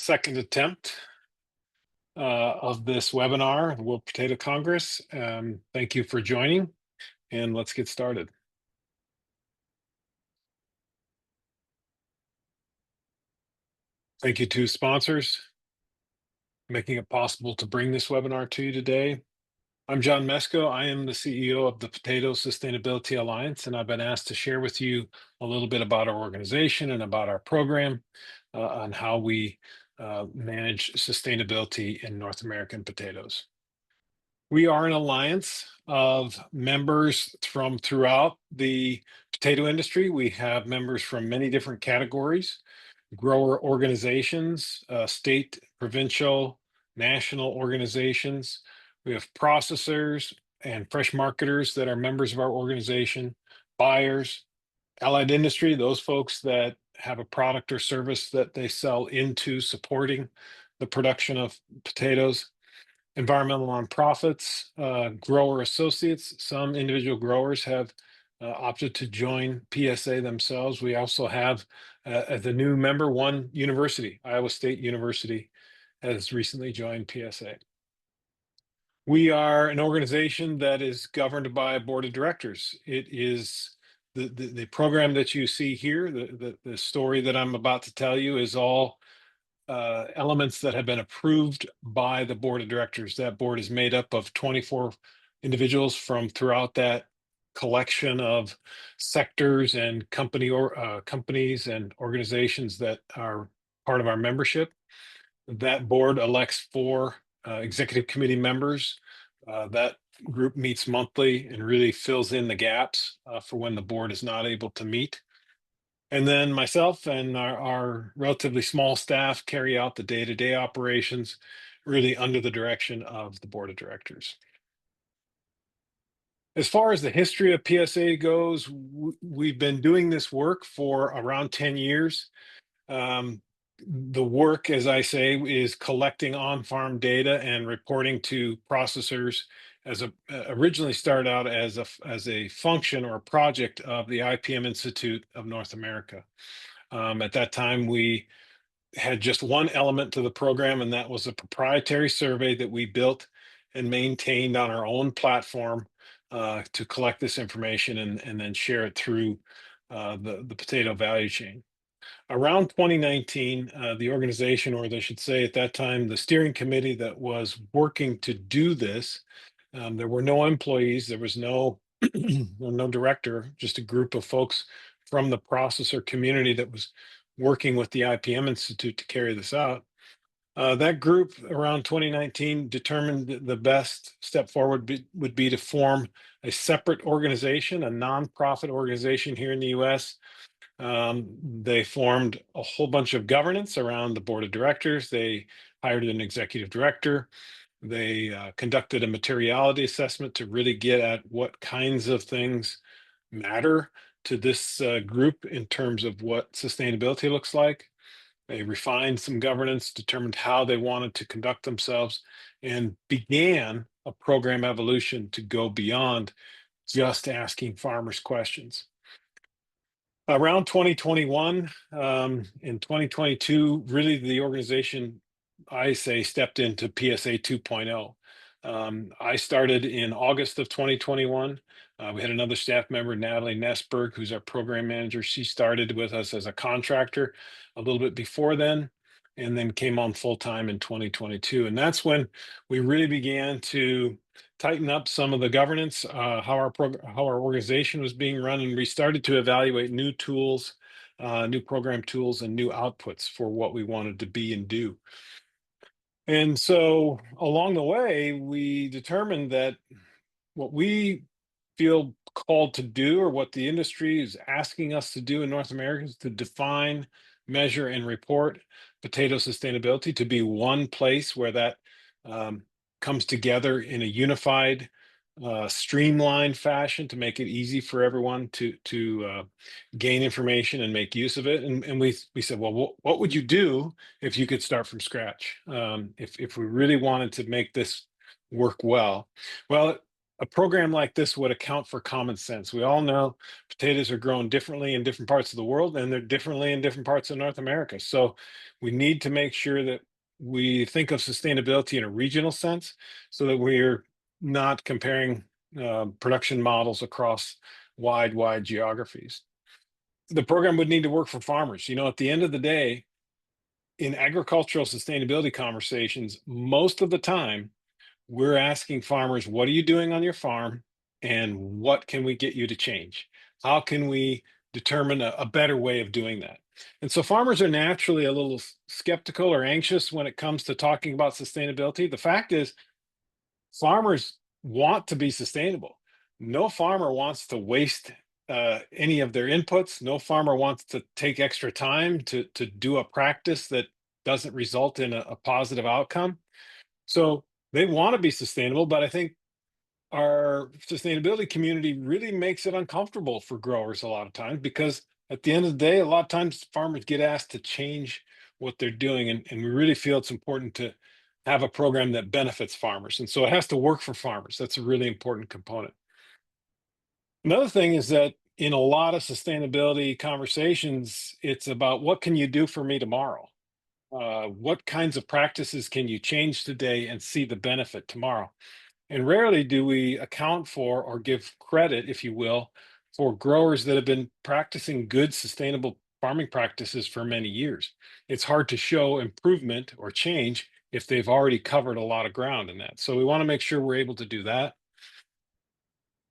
second attempt of this webinar, the World Potato Congress. Thank you for joining, and let's get started. Thank you to sponsors making it possible to bring this webinar to you today. I'm John Mesko. I am the CEO of the Potato Sustainability Alliance, and I've been asked to share with you a little bit about our organization and about our program on how we manage sustainability in North American potatoes. We are an alliance of members from throughout the potato industry. We have members from many different categories, grower organizations, state, provincial, national organizations. We have processors and fresh marketers that are members of our organization, buyers, allied industry, those folks that have a product or service that they sell into supporting the production of potatoes, environmental nonprofits, grower associates. Some individual growers have opted to join PSA themselves. We also have, as a new member, one university, Iowa State University, has recently joined PSA. We are an organization that is governed by a board of directors. It is the program that you see here, the story that I'm about to tell you is all elements that have been approved by the board of directors. That board is made up of 24 individuals from throughout that collection of sectors and companies and organizations that are part of our membership. That board elects 4 executive committee members. That group meets monthly and really fills in the gaps for when the board is not able to meet. And then myself and our relatively small staff carry out the day-to-day operations, really under the direction of the board of directors. As far as the history of PSA goes, we've been doing this work for around 10 years. The work, as I say, is collecting on-farm data and reporting to processors. Originally started out as a function or a project of the IPM Institute of North America. At that time, we had just one element to the program, and that was a proprietary survey that we built and maintained on our own platform to collect this information and then share it through the potato value chain. Around 2019, the organization, or they should say at that time, the steering committee that was working to do this, there were no employees, there was no, no director, just a group of folks from the processor community that was working with the IPM Institute to carry this out. That group around 2019 determined that the best step forward would be to form a separate organization, a nonprofit organization here in the US. They formed a whole bunch of governance around the board of directors. They hired an executive director. They conducted a materiality assessment to really get at what kinds of things matter to this group in terms of what sustainability looks like. They refined some governance, determined how they wanted to conduct themselves, and began a program evolution to go beyond just asking farmers questions. Around 2021 in 2022, really the organization, I say, stepped into PSA 2.0. I started in August of 2021. We had another staff member, Natalie Nesberg, who's our program manager. She started with us as a contractor a little bit before then, and then came on full time in 2022. And that's when we really began to tighten up some of the governance, how our organization was being run, and we started to evaluate new tools, new program tools, and new outputs for what we wanted to be and do. And so along the way, we determined that what we feel called to do, or what the industry is asking us to do in North America, is to define, measure, and report potato sustainability, to be one place where that comes together in a unified, streamlined fashion to make it easy for everyone to gain information and make use of it. And we said, well, what would you do if you could start from scratch? If we really wanted to make this work well, a program like this would account for common sense. We all know potatoes are grown differently in different parts of the world, and they're differently in different parts of North America. So we need to make sure that we think of sustainability in a regional sense so that we're not comparing production models across wide geographies. The program would need to work for farmers. At the end of the day, in agricultural sustainability conversations, most of the time, we're asking farmers, what are you doing on your farm? And what can we get you to change? How can we determine a better way of doing that? And so farmers are naturally a little skeptical or anxious when it comes to talking about sustainability. The fact is, farmers want to be sustainable. No farmer wants to waste any of their inputs. No farmer wants to take extra time to do a practice that doesn't result in a positive outcome. So they want to be sustainable, but I think our sustainability community really makes it uncomfortable for growers a lot of times because at the end of the day, a lot of times farmers get asked to change what they're doing. And we really feel it's important to have a program that benefits farmers. And so it has to work for farmers. That's a really important component. Another thing is that in a lot of sustainability conversations, it's about what can you do for me tomorrow? What kinds of practices can you change today and see the benefit tomorrow? And rarely do we account for or give credit, if you will, for growers that have been practicing good sustainable farming practices for many years. It's hard to show improvement or change if they've already covered a lot of ground in that. So we want to make sure we're able to do that.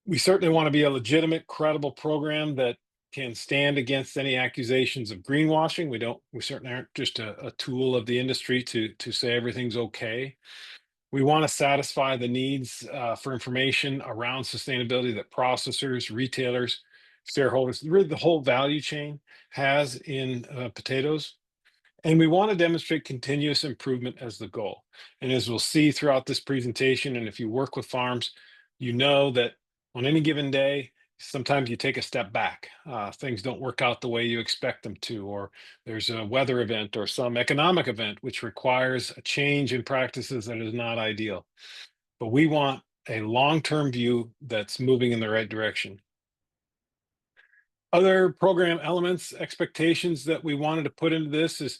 We certainly want to be a legitimate, credible program that can stand against any accusations of greenwashing. We certainly aren't just a tool of the industry to say everything's okay. We want to satisfy the needs for information around sustainability that processors, retailers, shareholders, really the whole value chain has in potatoes. And we want to demonstrate continuous improvement as the goal. And as we'll see throughout this presentation, and if you work with farms, you know that on any given day, sometimes you take a step back. Things don't work out the way you expect them to, or there's a weather event or some economic event which requires a change in practices that is not ideal. But we want a long-term view that's moving in the right direction. Other program elements, expectations that we wanted to put into this is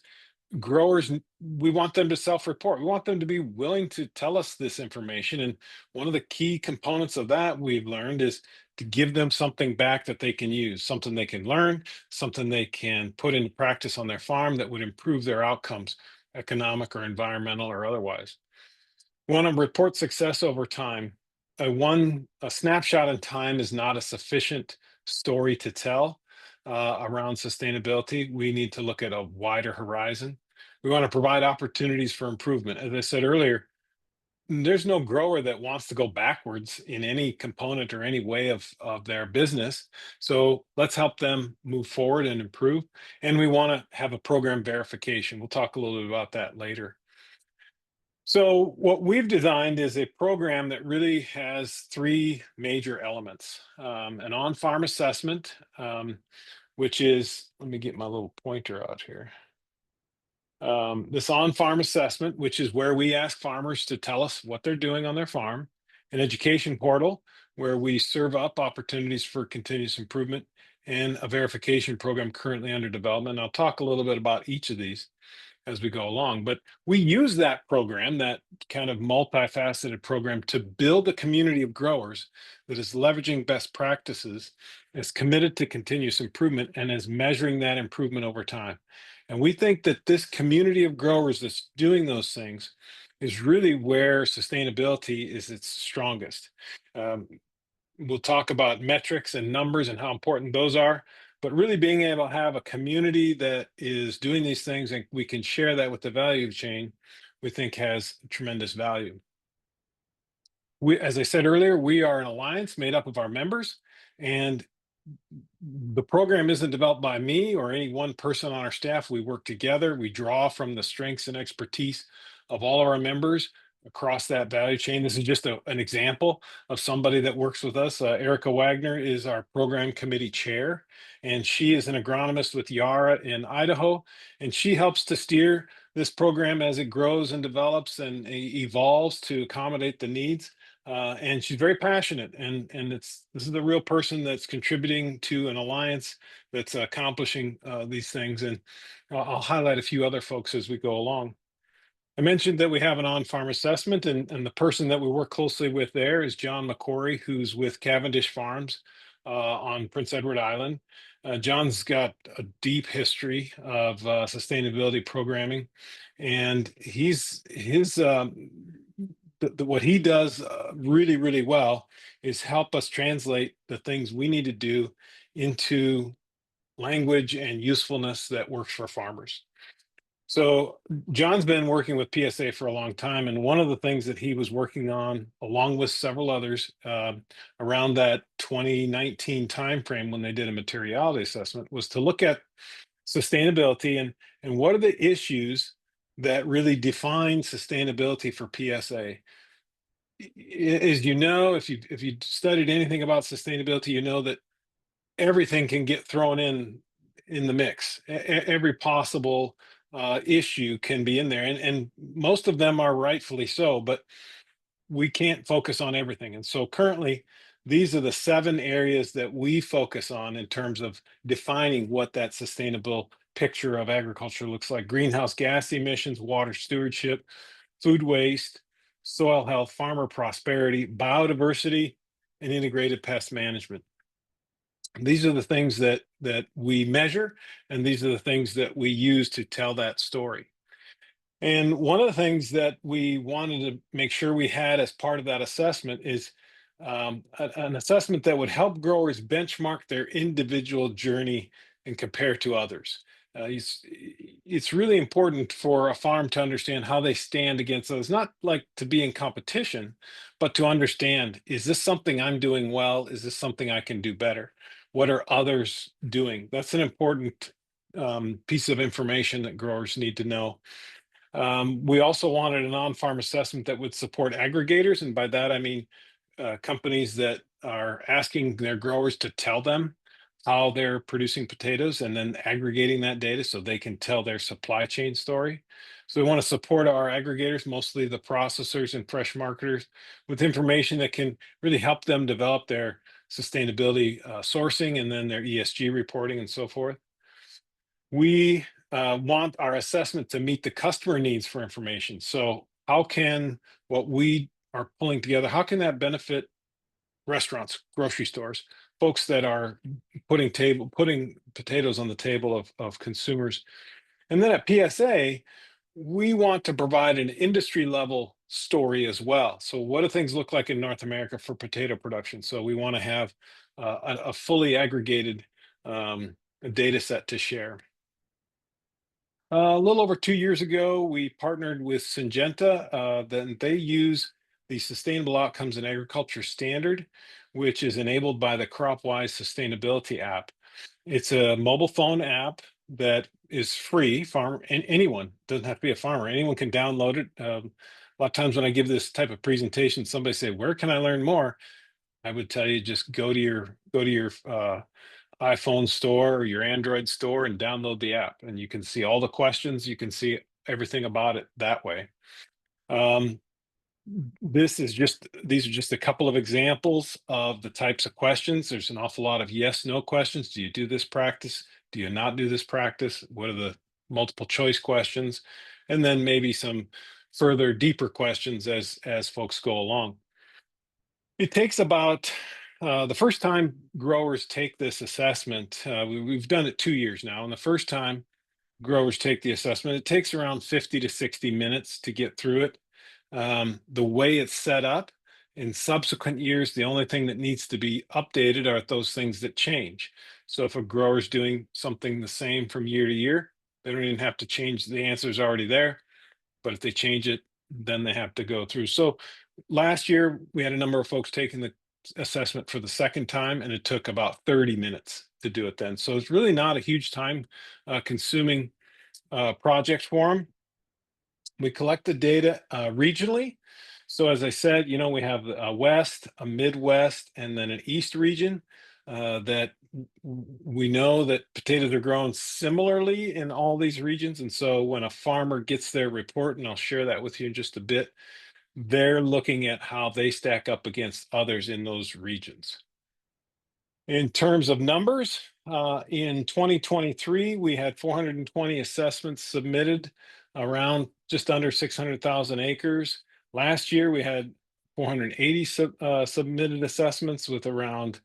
growers, we want them to self-report. We want them to be willing to tell us this information. And one of the key components of that we've learned is to give them something back that they can use, something they can learn, something they can put into practice on their farm that would improve their outcomes, economic or environmental or otherwise. We want to report success over time. A snapshot in time is not a sufficient story to tell around sustainability. We need to look at a wider horizon. We want to provide opportunities for improvement. As I said earlier, there's no grower that wants to go backwards in any component or any way of their business. So let's help them move forward and improve. And we want to have a program verification. We'll talk a little bit about that later. So what we've designed is a program that really has three major elements. An on-farm assessment, which is, let me get my little pointer out here. This on-farm assessment, which is where we ask farmers to tell us what they're doing on their farm. An education portal, where we serve up opportunities for continuous improvement, and a verification program currently under development. I'll talk a little bit about each of these as we go along. But we use that program, that kind of multifaceted program, to build a community of growers that is leveraging best practices, is committed to continuous improvement, and is measuring that improvement over time. And we think that this community of growers that's doing those things is really where sustainability is its strongest. Um, we'll talk about metrics and numbers and how important those are, but really being able to have a community that is doing these things and we can share that with the value chain, we think has tremendous value. As I said earlier, we are an alliance made up of our members, and the program isn't developed by me or any one person on our staff. We work together. We draw from the strengths and expertise of all of our members across that value chain. This is just an example of somebody that works with us. Erica Wagner is our program committee chair, and she is an agronomist with Yara in Idaho, and she helps to steer this program as it grows and develops and evolves to accommodate the needs and she's very passionate. And this is the real person that's contributing to an alliance that's accomplishing these things. And I'll highlight a few other folks as we go along. I mentioned that we have an on-farm assessment, and the person that we work closely with there is John McCory, who's with Cavendish Farms on Prince Edward Island. John's got a deep history of sustainability programming, and what he does really, really well is help us translate the things we need to do into language and usefulness that works for farmers. So John's been working with PSA for a long time, and one of the things that he was working on, along with several others, around that 2019 timeframe when they did a materiality assessment, was to look at sustainability and what are the issues that really define sustainability for PSA. As you know, if you studied anything about sustainability, you know that everything can get thrown in the mix. Every possible issue can be in there, and most of them are rightfully so. But we can't focus on everything, and so currently, these are the 7 areas that we focus on in terms of defining what that sustainable picture of agriculture looks like: greenhouse gas emissions, water stewardship, food waste, soil health, farmer prosperity, biodiversity, and integrated pest management. These are the things that we measure, and these are the things that we use to tell that story. And one of the things that we wanted to make sure we had as part of that assessment is an assessment that would help growers benchmark their individual journey and compare to others. It's really important for a farm to understand how they stand against others, not like to be in competition, but to understand, is this something I'm doing well? Is this something I can do better? What are others doing? That's an important piece of information that growers need to know. We also wanted an on-farm assessment that would support aggregators, and by that I mean companies that are asking their growers to tell them how they're producing potatoes and then aggregating that data so they can tell their supply chain story. So we want to support our aggregators, mostly the processors and fresh marketers, with information that can really help them develop their sustainability sourcing and then their ESG reporting and so forth. We want our assessment to meet the customer needs for information. So how can what we are pulling together, how can that benefit restaurants, grocery stores, folks that are putting potatoes on the table of consumers? And then at PSA, we want to provide an industry level story as well. So what do things look like in North America for potato production? So we want to have a fully aggregated data set to share. A little over 2 years ago, we partnered with Syngenta. Then they use the Sustainable Outcomes in Agriculture standard, which is enabled by the CropWise Sustainability app. It's a mobile phone app that is free. And anyone, doesn't have to be a farmer. Anyone can download it. A lot of times when I give this type of presentation, somebody say, "Where can I learn more?" I would tell you, just go to your iPhone store or your Android store and download the app, and you can see all the questions. You can see everything about it that way. Um, these are just a couple of examples of the types of questions. There's an awful lot of yes, no questions. Do you do this practice? Do you not do this practice? What are the multiple choice questions? And then maybe some further deeper questions as folks go along. It takes about the first time growers take this assessment, we've done it 2 years now, and the first time growers take the assessment, it takes around 50 to 60 minutes to get through it. The way it's set up, in subsequent years, the only thing that needs to be updated are those things that change. So if a grower's doing something the same from year to year, they don't even have to change, the answer's already there. But if they change it, then they have to go through. So last year, we had a number of folks taking the assessment for the second time, and it took about 30 minutes to do it then. So it's really not a huge time consuming project for them. We collect the data regionally. So as I said, we have a West, a Midwest, and then an East region that we know that potatoes are grown similarly in all these regions. And so when a farmer gets their report, and I'll share that with you in just a bit, they're looking at how they stack up against others in those regions. In terms of numbers, in 2023, we had 420 assessments submitted around just under 600,000 acres. Last year, we had 480 submitted assessments with around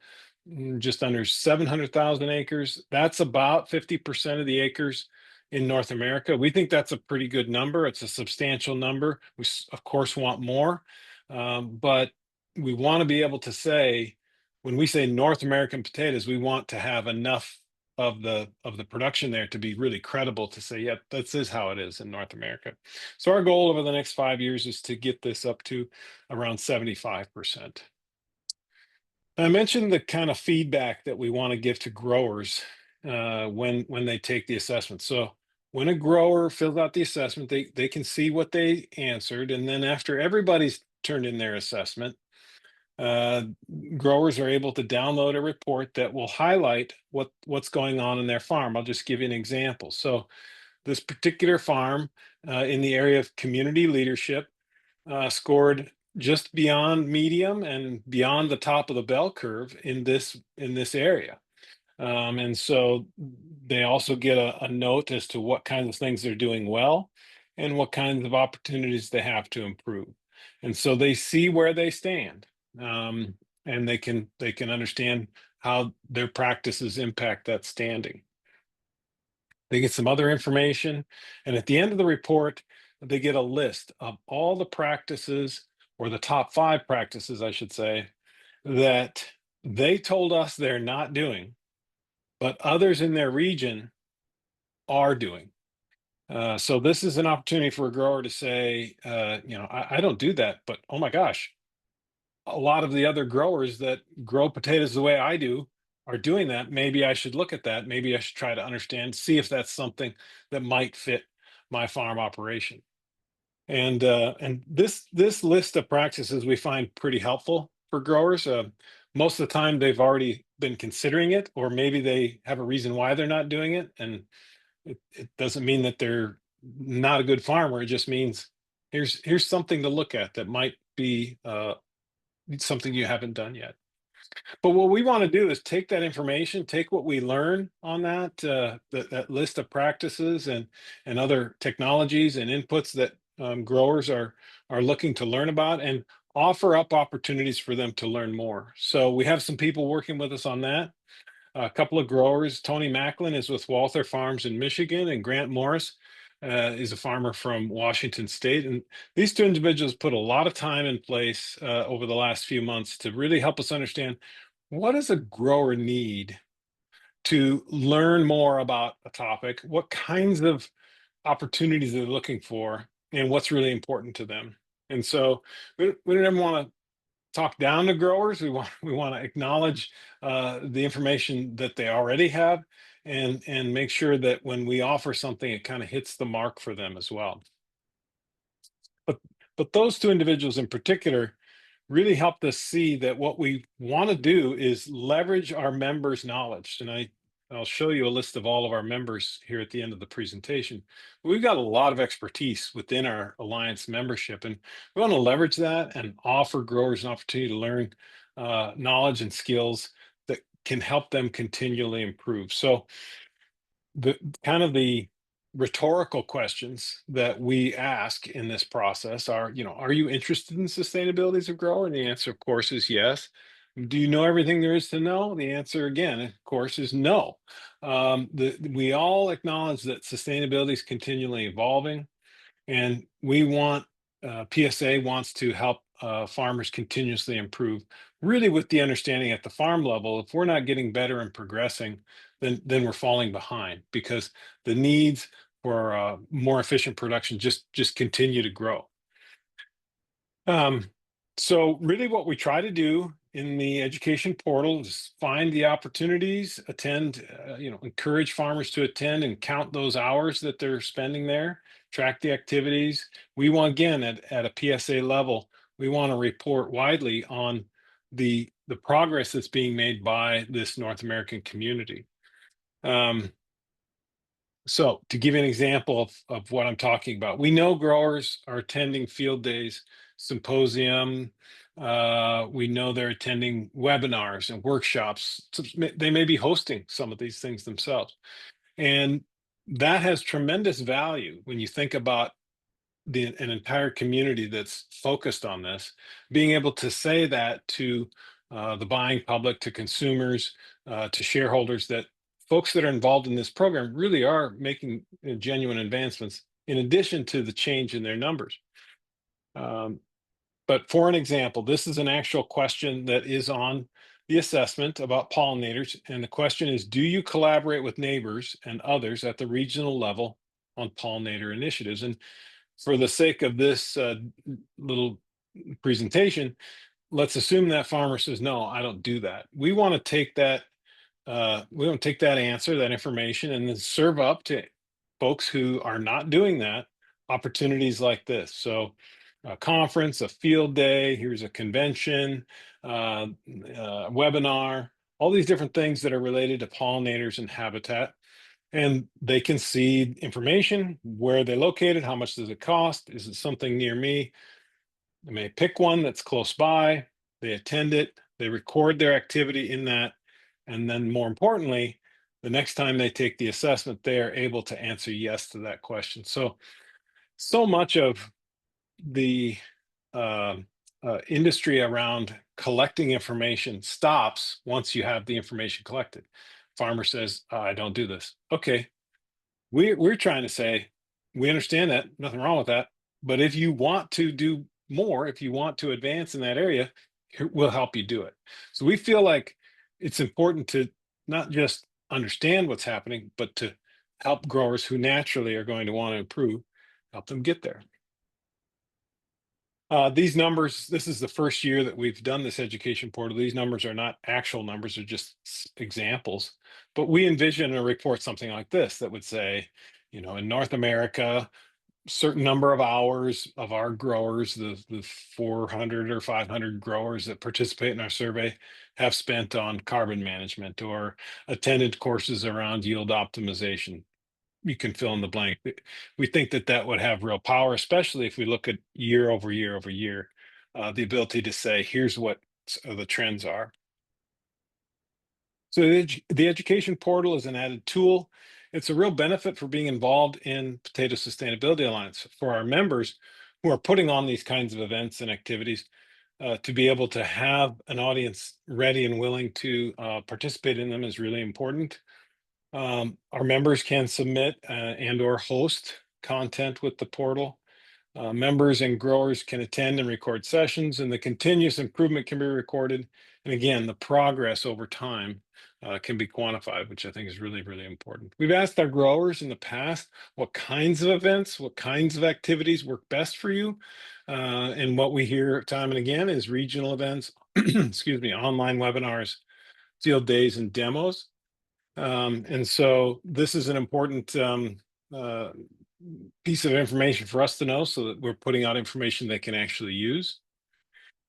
just under 700,000 acres. That's about 50% of the acres in North America. We think that's a pretty good number. It's a substantial number. We, of course, want more, but we want to be able to say, when we say North American potatoes, we want to have enough of the production there to be really credible to say, yeah, this is how it is in North America. So our goal over the next 5 years is to get this up to around 75%. I mentioned the kind of feedback that we want to give to growers when they take the assessment. So when a grower fills out the assessment, they can see what they answered, and then after everybody's turned in their assessment, uh, growers are able to download a report that will highlight what's going on in their farm. I'll just give you an example. So this particular farm in the area of community leadership scored just beyond medium and beyond the top of the bell curve in this area. And so they also get a note as to what kinds of things they're doing well and what kinds of opportunities they have to improve. And so they see where they stand, um, and they can understand how their practices impact that standing. They get some other information, and at the end of the report, they get a list of all the practices, or the top 5 practices, I should say, that they told us they're not doing, but others in their region are doing. So this is an opportunity for a grower to say, I don't do that, but oh my gosh, a lot of the other growers that grow potatoes the way I do are doing that. Maybe I should look at that. Maybe I should try to understand, see if that's something that might fit my farm operation. And this list of practices we find pretty helpful for growers. Most of the time, they've already been considering it, or maybe they have a reason why they're not doing it. And it doesn't mean that they're not a good farmer. It just means here's something to look at that might be something you haven't done yet. But what we want to do is take that information, take what we learn on that list of practices and other technologies and inputs that growers are looking to learn about, and offer up opportunities for them to learn more. So we have some people working with us on that. A couple of growers. Tony Macklin is with Walther Farms in Michigan, and Grant Morris is a farmer from Washington State. And these 2 individuals put a lot of time in place over the last few months to really help us understand, what does a grower need to learn more about a topic, what kinds of opportunities they're looking for, and what's really important to them. And so we don't ever want to talk down to growers. We want to acknowledge the information that they already have, and make sure that when we offer something, it kind of hits the mark for them as well. But but those 2 individuals in particular really helped us see that what we want to do is leverage our members' knowledge. And I'll show you a list of all of our members here at the end of the presentation. We've got a lot of expertise within our Alliance membership, and we want to leverage that and offer growers an opportunity to learn knowledge and skills that can help them continually improve. So the kind of the rhetorical questions that we ask in this process are, are you interested in sustainability as a grower? And the answer, of course, is yes. Do you know everything there is to know? The answer, again, of course, is no. We all acknowledge that sustainability is continually evolving, and PSA wants to help farmers continuously improve, really with the understanding at the farm level, if we're not getting better and progressing, then we're falling behind, because the needs for more efficient production just continue to grow. Um, so really what we try to do in the education portal is find the opportunities, attend, encourage farmers to attend and count those hours that they're spending there, track the activities. We want, again, at a PSA level, we want to report widely on the progress that's being made by this North American community. Um, So to give you an example of what I'm talking about, we know growers are attending field days, symposium. We know they're attending webinars and workshops. They may be hosting some of these things themselves. And that has tremendous value when you think about an entire community that's focused on this, being able to say that to the buying public, to consumers, to shareholders, that folks that are involved in this program really are making genuine advancements in addition to the change in their numbers. Um, but for an example, this is an actual question that is on the assessment about pollinators. And the question is, do you collaborate with neighbors and others at the regional level on pollinator initiatives? And for the sake of this little presentation, let's assume that farmer says, no, I don't do that. We want to take that answer, that information, and then serve up to folks who are not doing that opportunities like this. So a conference, a field day, here's a convention, webinar, all these different things that are related to pollinators and habitat. And they can see information, where are they located, how much does it cost, is it something near me? They may pick one that's close by, they attend it, they record their activity in that, and then more importantly, the next time they take the assessment, they are able to answer yes to that question. So much of the uh, industry around collecting information stops once you have the information collected. Farmer says, I don't do this. Okay, we're trying to say, we understand that, nothing wrong with that. But if you want to do more, if you want to advance in that area, we'll help you do it. So we feel like it's important to not just understand what's happening, but to help growers who naturally are going to want to improve, help them get there. These numbers, this is the first year that we've done this education portal. These numbers are not actual numbers, they're just examples. But we envision a report something like this that would say, in North America, certain number of hours of our growers, the 400 or 500 growers that participate in our survey, have spent on carbon management or attended courses around yield optimization. You can fill in the blank. We think that that would have real power, especially if we look at year over year over year, the ability to say, here's what the trends are. So the education portal is an added tool. It's a real benefit for being involved in Potato Sustainability Alliance for our members who are putting on these kinds of events and activities. To be able to have an audience ready and willing to participate in them is really important. Our members can submit and or host content with the portal. Members and growers can attend and record sessions, and the continuous improvement can be recorded. And again, the progress over time can be quantified, which I think is really, really important. We've asked our growers in the past what kinds of events, what kinds of activities work best for you. And what we hear time and again is regional events, excuse me, online webinars, field days, and demos. And so this is an important uh, piece of information for us to know, so that we're putting out information they can actually use.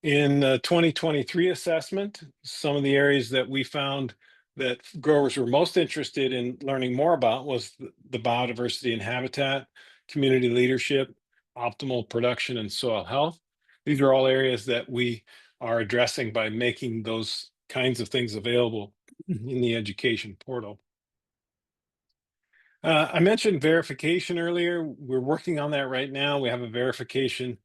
In the 2023 assessment, some of the areas that we found that growers were most interested in learning more about was the biodiversity and habitat, community leadership, optimal production, and soil health. These are all areas that we are addressing by making those kinds of things available in the education portal. I mentioned verification earlier. We're working on that right now. We have a verification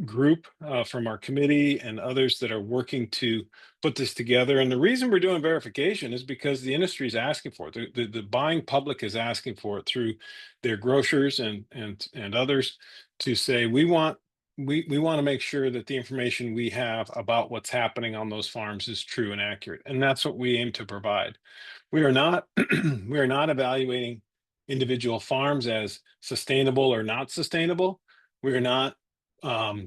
group from our committee and others that are working to put this together. And the reason we're doing verification is because the industry is asking for it. The buying public is asking for it through their grocers and others, to say, we want to make sure that the information we have about what's happening on those farms is true and accurate. And that's what we aim to provide. We are not we are not evaluating individual farms as sustainable or not sustainable. We are not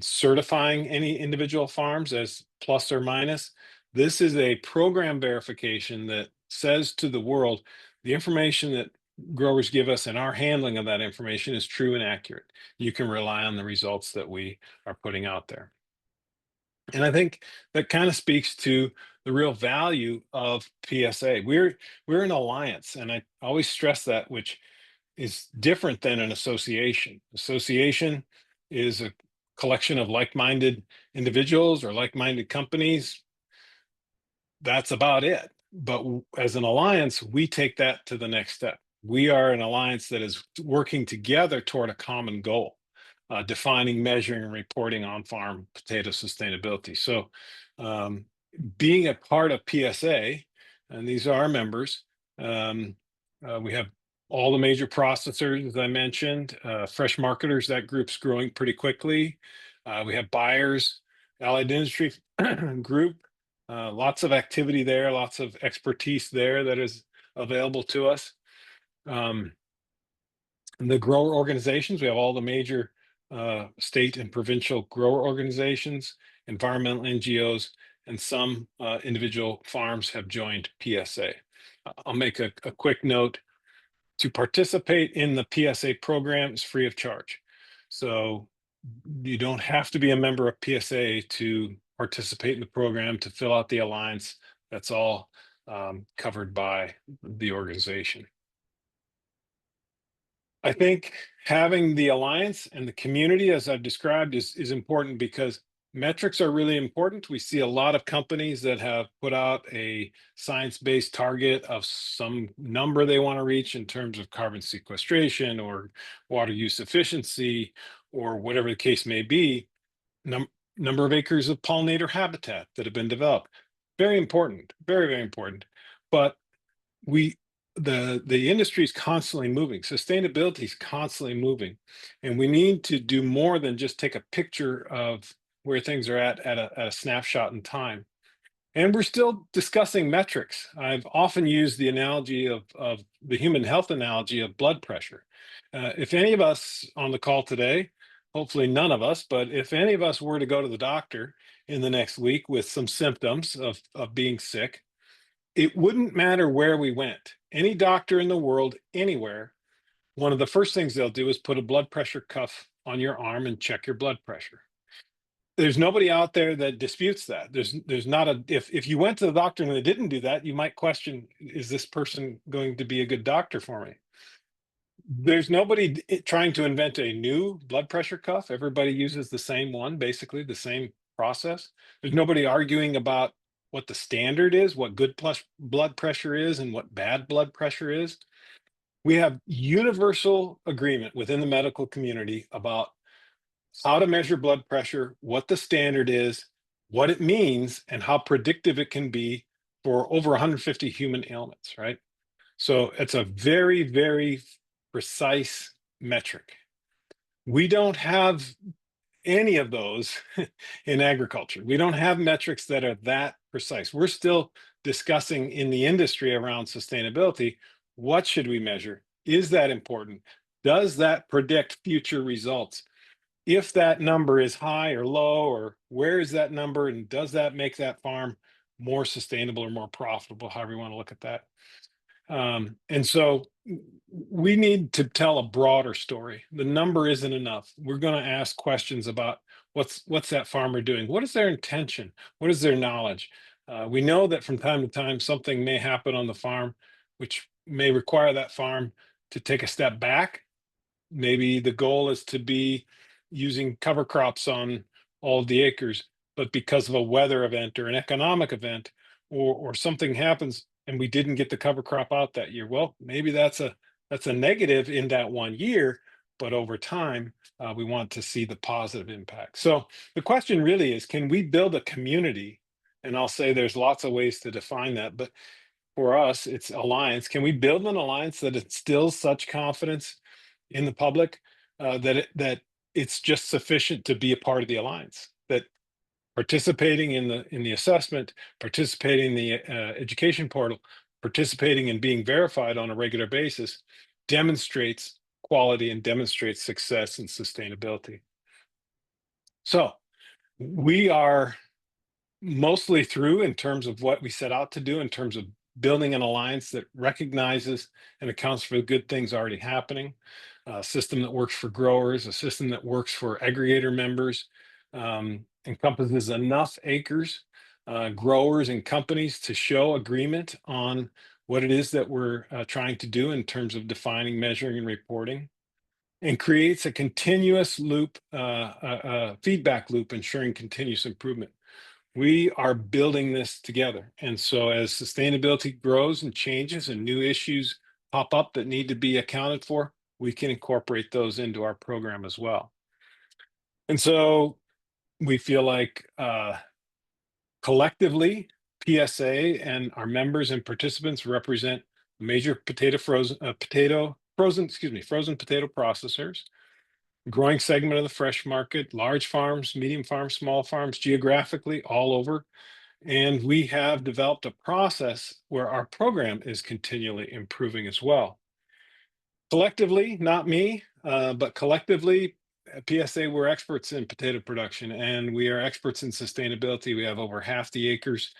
certifying any individual farms as plus or minus. This is a program verification that says to the world, the information that growers give us and our handling of that information is true and accurate. You can rely on the results that we are putting out there. And I think that kind of speaks to the real value of PSA. We're an alliance, and I always stress that, which is different than an association. Association is a collection of like-minded individuals or like-minded companies. That's about it. But as an alliance, we take that to the next step. We are an alliance that is working together toward a common goal, defining, measuring, and reporting on farm potato sustainability. So, being a part of PSA, and these are our members, um, we have all the major processors, as I mentioned, fresh marketers, that group's growing pretty quickly. We have buyers, allied industry group, lots of activity there, lots of expertise there that is available to us. Um, the grower organizations, we have all the major state and provincial grower organizations, environmental NGOs, and some individual farms have joined PSA. I'll make a quick note. To participate in the PSA program is free of charge. So you don't have to be a member of PSA to participate in the program, to fill out the alliance. That's all covered by the organization. I think having the alliance and the community, as I've described, is important because metrics are really important. We see a lot of companies that have put out a science-based target of some number they want to reach in terms of carbon sequestration or water use efficiency or whatever the case may be. Number of acres of pollinator habitat that have been developed. Very important, very, very important. But we the industry is constantly moving, sustainability is constantly moving, and we need to do more than just take a picture of where things are at a snapshot in time. And we're still discussing metrics. I've often used the analogy of the human health analogy of blood pressure. If any of us on the call today, hopefully none of us, but if any of us were to go to the doctor in the next week with some symptoms of being sick, it wouldn't matter where we went. Any doctor in the world, anywhere, one of the first things they'll do is put a blood pressure cuff on your arm and check your blood pressure. There's nobody out there that disputes that. There's not a if you went to the doctor and they didn't do that, you might question, is this person going to be a good doctor for me? There's nobody trying to invent a new blood pressure cuff. Everybody uses the same one, basically the same process. There's nobody arguing about what the standard is, what good plus blood pressure is, and what bad blood pressure is. We have universal agreement within the medical community about how to measure blood pressure, what the standard is, what it means, and how predictive it can be for over 150 human ailments, right? So it's a very, very precise metric. We don't have any of those in agriculture. We don't have metrics that are that precise. We're still discussing in the industry around sustainability. What should we measure? Is that important? Does that predict future results? If that number is high or low, or where is that number, and does that make that farm more sustainable or more profitable, however you want to look at that? And so we need to tell a broader story. The number isn't enough. We're going to ask questions about what's that farmer doing? What is their intention? What is their knowledge? We know that from time to time something may happen on the farm, which may require that farm to take a step back. Maybe the goal is to be using cover crops on all of the acres, but because of a weather event or an economic event, or something happens and we didn't get the cover crop out that year, well, maybe that's a negative in that one year, but over time, we want to see the positive impact. So the question really is, can we build a community? And I'll say there's lots of ways to define that, but for us, it's alliance. Can we build an alliance that instills such confidence in the public, that it's just sufficient to be a part of the alliance? That participating in the assessment, participating in the education portal, participating in being verified on a regular basis demonstrates quality and demonstrates success and sustainability. So we are mostly through in terms of what we set out to do in terms of building an alliance that recognizes and accounts for the good things already happening, a system that works for growers, a system that works for aggregator members, encompasses enough acres, growers and companies to show agreement on what it is that we're trying to do in terms of defining, measuring, and reporting, and creates a continuous loop, feedback loop, ensuring continuous improvement. We are building this together. And so as sustainability grows and changes and new issues pop up that need to be accounted for, we can incorporate those into our program as well. And so we feel like collectively, PSA and our members and participants represent major frozen potato processors, growing segment of the fresh market, large farms, medium farms, small farms, geographically all over. And we have developed a process where our program is continually improving as well. Collectively, not me, but collectively, at PSA, we're experts in potato production and we are experts in sustainability. We have over half the acres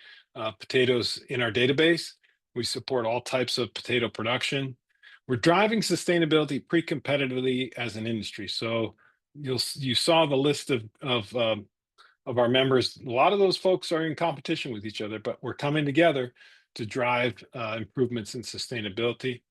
potatoes in our database. We support all types of potato production. We're driving sustainability pre-competitively as an industry. So you saw the list of our members. A lot of those folks are in competition with each other, but we're coming together to drive improvements in sustainability.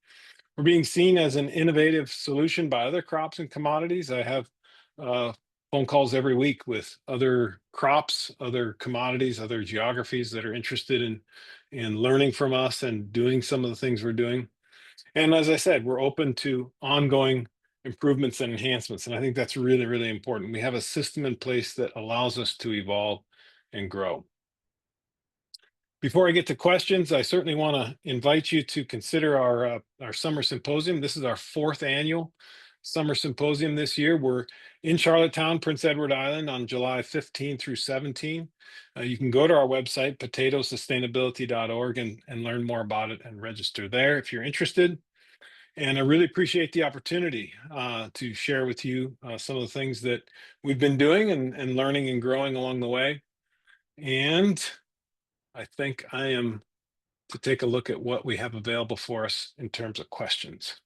We're being seen as an innovative solution by other crops and commodities. I have phone calls every week with other crops, other commodities, other geographies that are interested in learning from us and doing some of the things we're doing. And as I said, we're open to ongoing improvements and enhancements. And I think that's really, really important. We have a system in place that allows us to evolve and grow. Before I get to questions, I certainly want to invite you to consider our summer symposium. This is our 4th annual summer symposium this year. We're in Charlottetown, Prince Edward Island on July 15 through 17. You can go to our website, potatosustainability.org, and learn more about it and register there if you're interested. And I really appreciate the opportunity to share with you some of the things that we've been doing and learning and growing along the way. And I think I am to take a look at what we have available for us in terms of questions.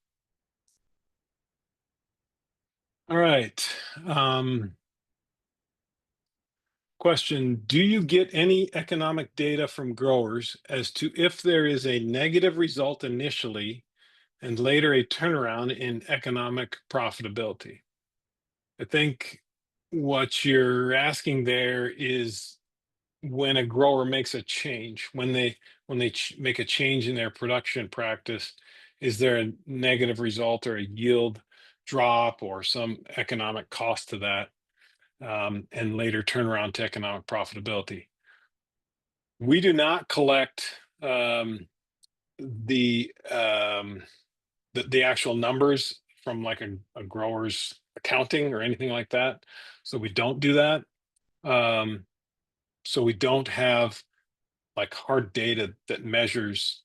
All right. Question, do you get any economic data from growers as to if there is a negative result initially and later a turnaround in economic profitability? I think what you're asking there is when a grower makes a change, when they make a change in their production practice, is there a negative result or a yield drop or some economic cost to that, and later turn around to economic profitability? We do not collect the the actual numbers from like a grower's accounting or anything like that, so we don't do that. So we don't have like hard data that measures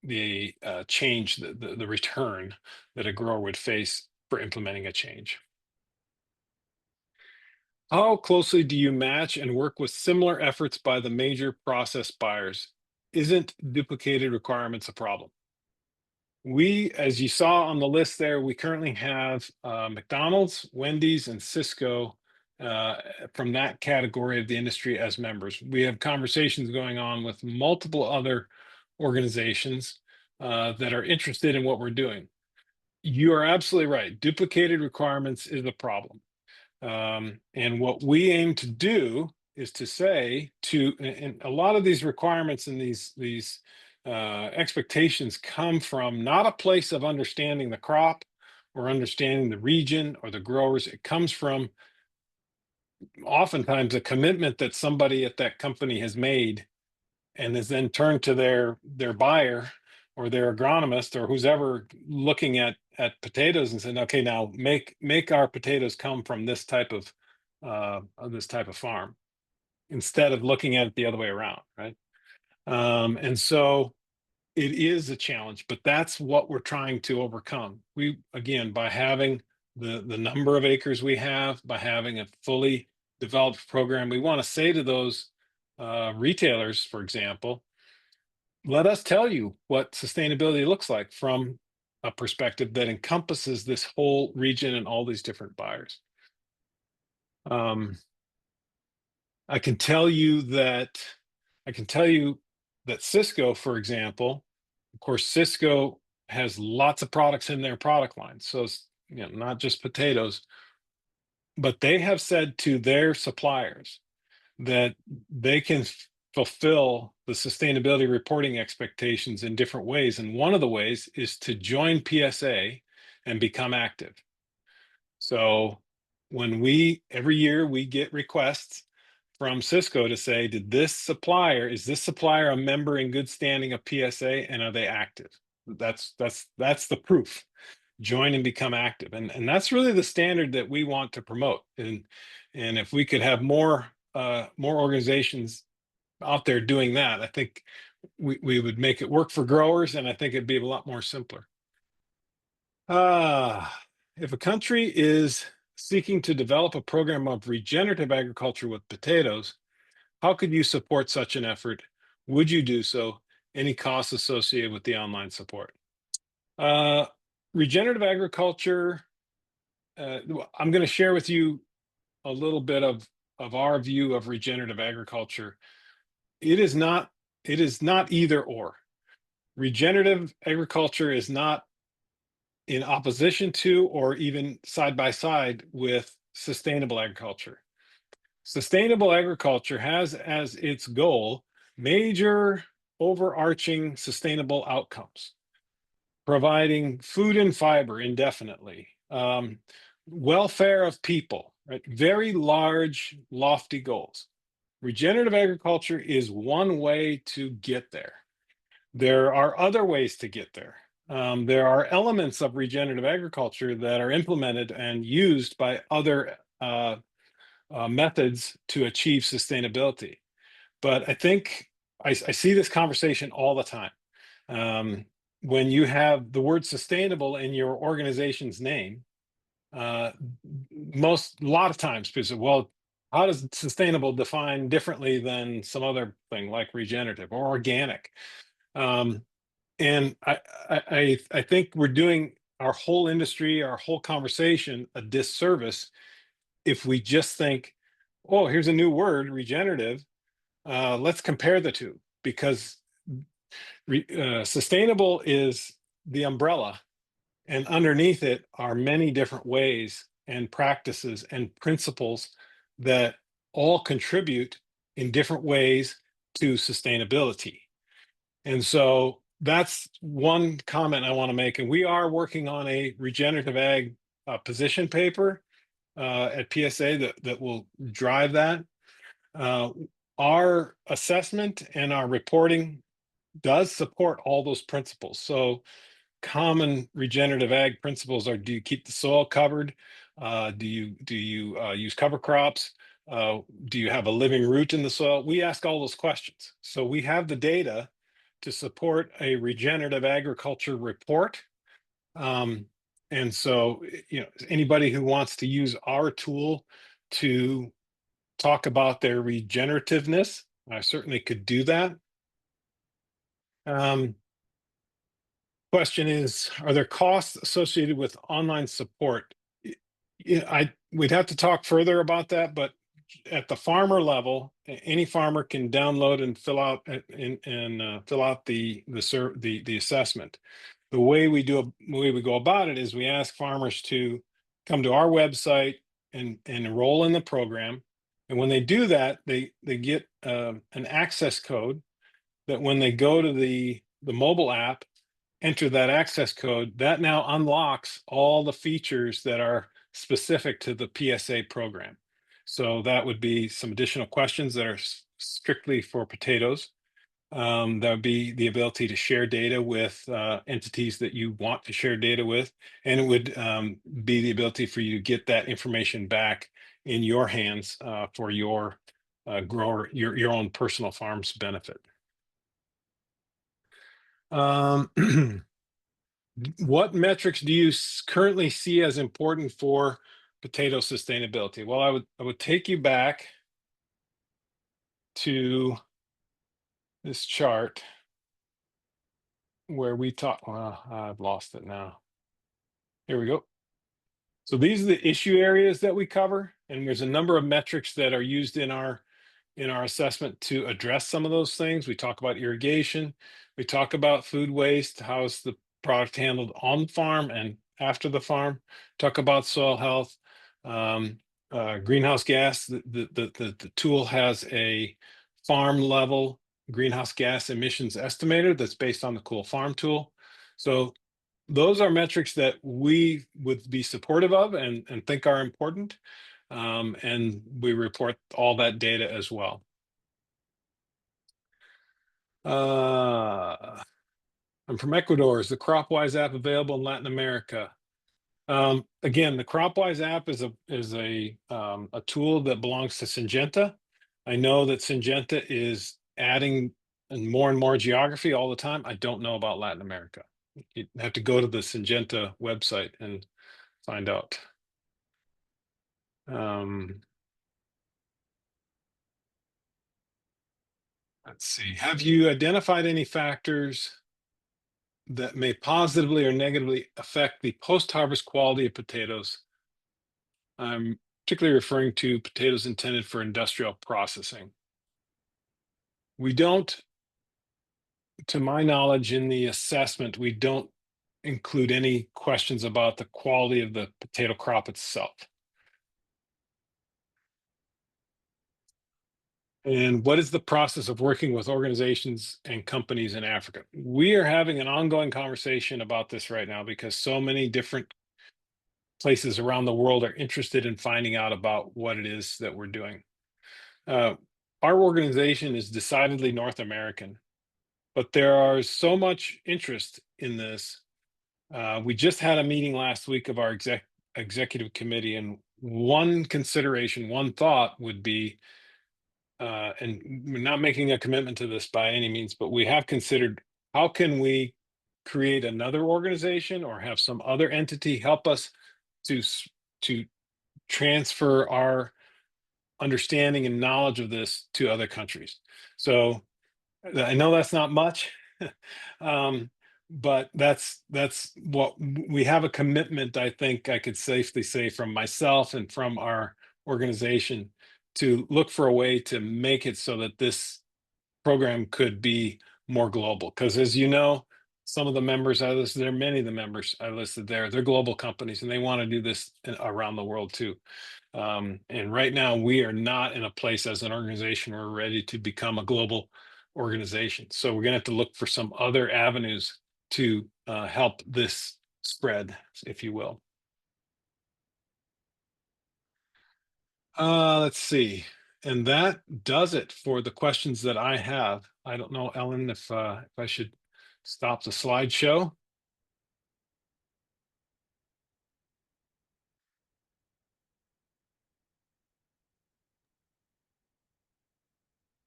the change, the return that a grower would face for implementing a change. How closely do you match and work with similar efforts by the major process buyers? Isn't duplicated requirements a problem? We, as you saw on the list there, we currently have McDonald's, Wendy's, and Cisco from that category of the industry as members. We have conversations going on with multiple other organizations that are interested in what we're doing. You are absolutely right. Duplicated requirements is a problem. And what we aim to do is to say and a lot of these requirements and these expectations come from not a place of understanding the crop or understanding the region or the growers. It comes from oftentimes a commitment that somebody at that company has made and is then turned to their buyer or their agronomist or who's ever looking at potatoes and saying, okay, now make our potatoes come from this type of farm, instead of looking at it the other way around, right? And so it is a challenge, but that's what we're trying to overcome. We, again, by having the number of acres we have, by having a fully developed program, we want to say to those retailers, for example, let us tell you what sustainability looks like from a perspective that encompasses this whole region and all these different buyers. I can tell you that Cisco, for example, Of course, Cisco has lots of products in their product line, so it's, not just potatoes, but they have said to their suppliers that they can fulfill the sustainability reporting expectations in different ways. And one of the ways is to join PSA and become active. So when every year we get requests from Cisco to say, is this supplier a member in good standing of PSA and are they active? That's the proof. Join and become active. And that's really the standard that we want to promote. And if we could have more organizations out there doing that, I think we would make it work for growers, and I think it'd be a lot more simpler. If a country is seeking to develop a program of regenerative agriculture with potatoes, how could you support such an effort? Would you do so? Any costs associated with the online support? Uh, Regenerative agriculture, I'm going to share with you a little bit of our view of regenerative agriculture. It is not either or. Regenerative agriculture is not in opposition to or even side by side with sustainable agriculture. Sustainable agriculture has as its goal major overarching sustainable outcomes, providing food and fiber indefinitely, welfare of people, right? Very large, lofty goals. Regenerative agriculture is one way to get there. There are other ways to get there. There are elements of regenerative agriculture that are implemented and used by other methods to achieve sustainability. But I think I see this conversation all the time. When you have the word sustainable in your organization's name, uh, a lot of times people say, well, how does sustainable define differently than some other thing like regenerative or organic? Um, and I think we're doing our whole industry, our whole conversation a disservice if we just think, oh, here's a new word, regenerative. Let's compare the two, because sustainable is the umbrella, and underneath it are many different ways and practices and principles that all contribute in different ways to sustainability. And so that's one comment I want to make. And we are working on a regenerative ag position paper at PSA that will drive that. Uh, our assessment and our reporting does support all those principles. So common regenerative ag principles are: do you keep the soil covered? Do you use cover crops? Do you have a living root in the soil? We ask all those questions. So we have the data to support a regenerative agriculture report. And so, anybody who wants to use our tool to talk about their regenerativeness, I certainly could do that. Um, Question is, are there costs associated with online support? We'd have to talk further about that, but at the farmer level, any farmer can download and fill out the assessment. The way we go about it is we ask farmers to come to our website and enroll in the program. And when they do that, they get an access code that when they go to the mobile app, enter that access code, that now unlocks all the features that are specific to the PSA program. So that would be some additional questions that are strictly for potatoes. That would be the ability to share data with entities that you want to share data with, and it would be the ability for you to get that information back in your hands for your grower, your own personal farm's benefit. Um, what metrics do you currently see as important for potato sustainability? Well, I would take you back to this chart where we talk. Well, I've lost it now. Here we go. So these are the issue areas that we cover, and there's a number of metrics that are used in our in our assessment to address some of those things. We talk about irrigation, we talk about food waste, how is the product handled on the farm and after the farm, talk about soil health, um, greenhouse gas. The tool has a farm level greenhouse gas emissions estimator that's based on the Cool Farm tool. So those are metrics that we would be supportive of and think are important. And we report all that data as well. I'm from Ecuador. Is the CropWise app available in Latin America? Again, the CropWise app is a tool that belongs to Syngenta. I know that Syngenta is adding and more geography all the time. I don't know about Latin America. You have to go to the Syngenta website and find out. Let's see. Have you identified any factors that may positively or negatively affect the post-harvest quality of potatoes? I'm particularly referring to potatoes intended for industrial processing. We don't, to my knowledge, in the assessment, we don't include any questions about the quality of the potato crop itself. And what is the process of working with organizations and companies in Africa? We are having an ongoing conversation about this right now because so many different places around the world are interested in finding out about what it is that we're doing. Our organization is decidedly North American, but there is so much interest in this. We just had a meeting last week of our executive committee, and one consideration, one thought would be, and we're not making a commitment to this by any means, but we have considered how can we create another organization or have some other entity help us to transfer our understanding and knowledge of this to other countries. So I know that's not much, but that's what we have a commitment. I think I could safely say from myself and from our organization to look for a way to make it so that this program could be more global. Because as you know, some of the members I listed there, many of the members I listed there, they're global companies and they want to do this around the world too. And right now, we are not in a place as an organization where we're ready to become a global organization. So we're going to have to look for some other avenues to help this spread, if you will. Let's see. And that does it for the questions that I have. I don't know, Ellen, if I should stop the slideshow.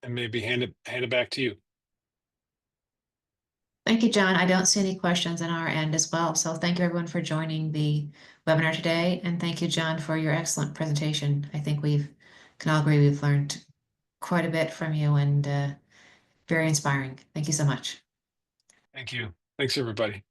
And maybe hand it back to you. Thank you, John. I don't see any questions on our end as well. So thank you everyone for joining the webinar today. And thank you, John, for your excellent presentation. I think can all agree we've learned quite a bit from you and very inspiring. Thank you so much. Thank you. Thanks, everybody.